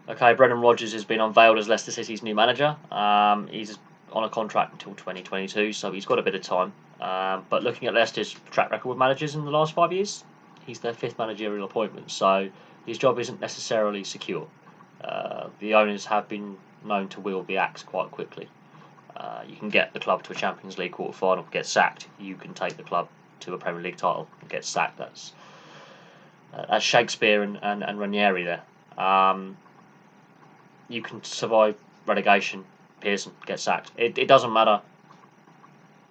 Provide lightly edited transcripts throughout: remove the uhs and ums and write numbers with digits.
Okay, Brendan Rodgers has been unveiled as Leicester City's new manager. He's on a contract until 2022, so he's got a bit of time. But looking at Leicester's track record with managers in the last 5 years, he's their fifth managerial appointment, so his job isn't necessarily secure. The owners have been known to wield the axe quite quickly. You can get the club to a Champions League quarter final, get sacked. You can take the club to a Premier League title and get sacked. That's Shakespeare and Ranieri there. You can survive relegation. Pearson gets sacked. It doesn't matter.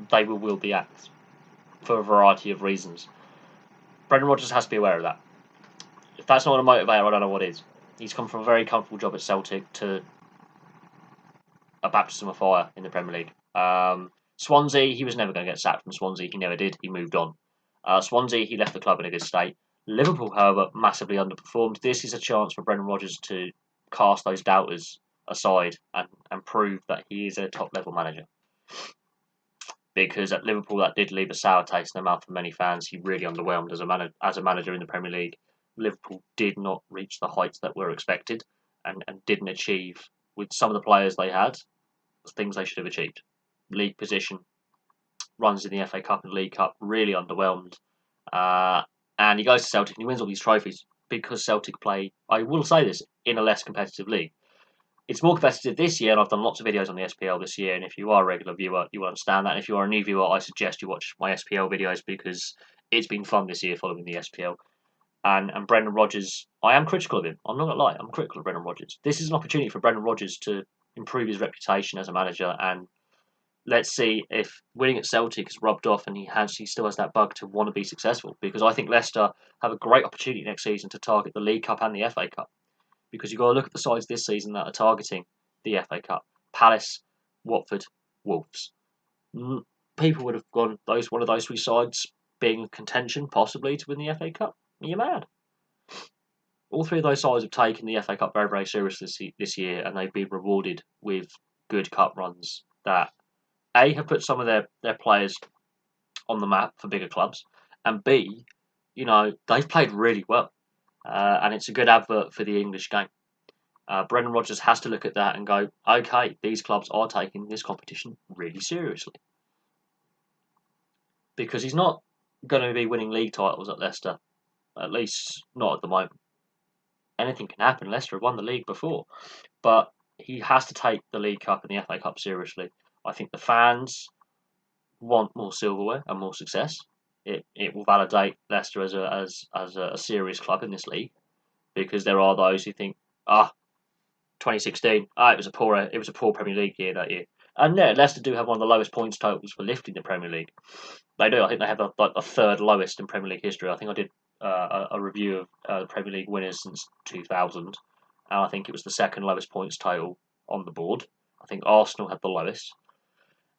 They will wield the axe for a variety of reasons. Brendan Rodgers has to be aware of that. If that's not a motivator, I don't know what is. He's come from a very comfortable job at Celtic to a baptism of fire in the Premier League. Swansea, he was never going to get sacked from Swansea. He never did. He moved on. Swansea, he left the club in a good state. Liverpool, however, massively underperformed. This is a chance for Brendan Rodgers to cast those doubters aside and prove that he is a top level manager. Because at Liverpool, that did leave a sour taste in the mouth of many fans. He really underwhelmed as a manager in the Premier League. Liverpool did not reach the heights that were expected and didn't achieve, with some of the players they had, the things they should have achieved. League position, runs in the FA Cup and League Cup, really underwhelmed. And he goes to Celtic and he wins all these trophies because Celtic play, I will say this, in a less competitive league. It's more competitive this year, and I've done lots of videos on the SPL this year, and if you are a regular viewer, you will understand that. And if you are a new viewer, I suggest you watch my SPL videos because it's been fun this year following the SPL. And Brendan Rodgers, I am critical of him. I'm not going to lie, I'm critical of Brendan Rodgers. This is an opportunity for Brendan Rodgers to improve his reputation as a manager, and let's see if winning at Celtic is rubbed off and he still has that bug to want to be successful. Because I think Leicester have a great opportunity next season to target the League Cup and the FA Cup. Because you've got to look at the sides this season that are targeting the FA Cup: Palace, Watford, Wolves. People would have gone one of those three sides being in contention possibly to win the FA Cup. You're mad. All three of those sides have taken the FA Cup very, very seriously this year, and they've been rewarded with good cup runs that A, have put some of their players on the map for bigger clubs, and B, they've played really well. And it's a good advert for the English game. Brendan Rodgers has to look at that and go, okay, these clubs are taking this competition really seriously. Because he's not going to be winning league titles at Leicester, at least not at the moment. Anything can happen. Leicester have won the league before. But he has to take the League Cup and the FA Cup seriously. I think the fans want more silverware and more success. It will validate Leicester as a serious club in this league, because there are those who think 2016 it was a poor Premier League year that year. And yeah, Leicester do have one of the lowest points totals for lifting the Premier League. They do. I think they have the third lowest in Premier League history. I think I did a review of the Premier League winners since 2000, and I think it was the second lowest points total on the board. I think Arsenal had the lowest.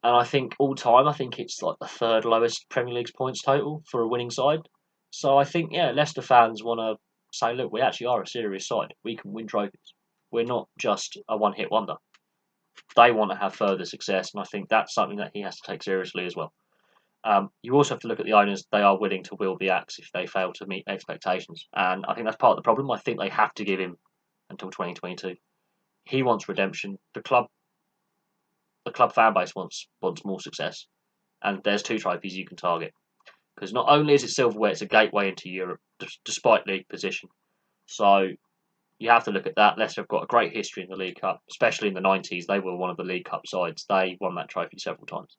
And I think all time, I think it's like the third lowest Premier League points total for a winning side. So I think, Leicester fans want to say, look, we actually are a serious side. We can win trophies. We're not just a one-hit wonder. They want to have further success, and I think that's something that he has to take seriously as well. You also have to look at the owners. They are willing to wield the axe if they fail to meet expectations. And I think that's part of the problem. I think they have to give him until 2022. He wants redemption. The club fan base wants more success, and there's two trophies you can target, because not only is it silverware, it's a gateway into Europe despite league position. So you have to look at that. Leicester have got a great history in the League Cup, especially in the 90s. They were one of the League Cup sides. They won that trophy several times.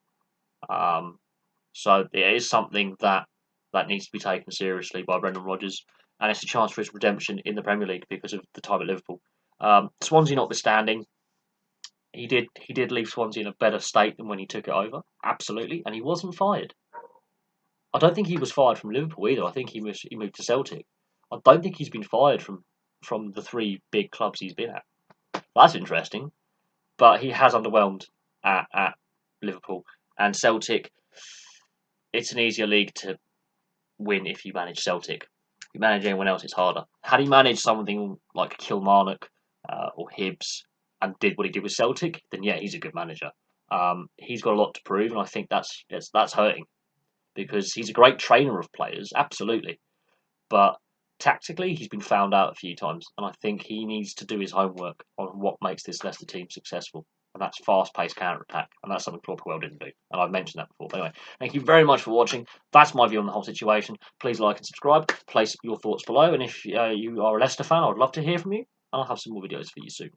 So it is something that needs to be taken seriously by Brendan Rodgers, and it's a chance for his redemption in the Premier League because of the time at Liverpool. Swansea notwithstanding, he did leave Swansea in a better state than when he took it over, absolutely, and he wasn't fired. I don't think he was fired from Liverpool either. I think he moved to Celtic. I don't think he's been fired from the three big clubs he's been at. That's interesting, but he has underwhelmed at Liverpool and Celtic. It's an easier league to win if you manage Celtic. If you manage anyone else, it's harder. Had he managed something like Kilmarnock or Hibs and did what he did with Celtic, then yeah, he's a good manager. He's got a lot to prove, and I think that's hurting, because he's a great trainer of players, absolutely. But tactically, he's been found out a few times, and I think he needs to do his homework on what makes this Leicester team successful. And that's fast-paced counter-attack, and that's something Claude Puel didn't do. And I've mentioned that before. But anyway, thank you very much for watching. That's my view on the whole situation. Please like and subscribe. Place your thoughts below, and if you are a Leicester fan, I would love to hear from you. I'll have some more videos for you soon.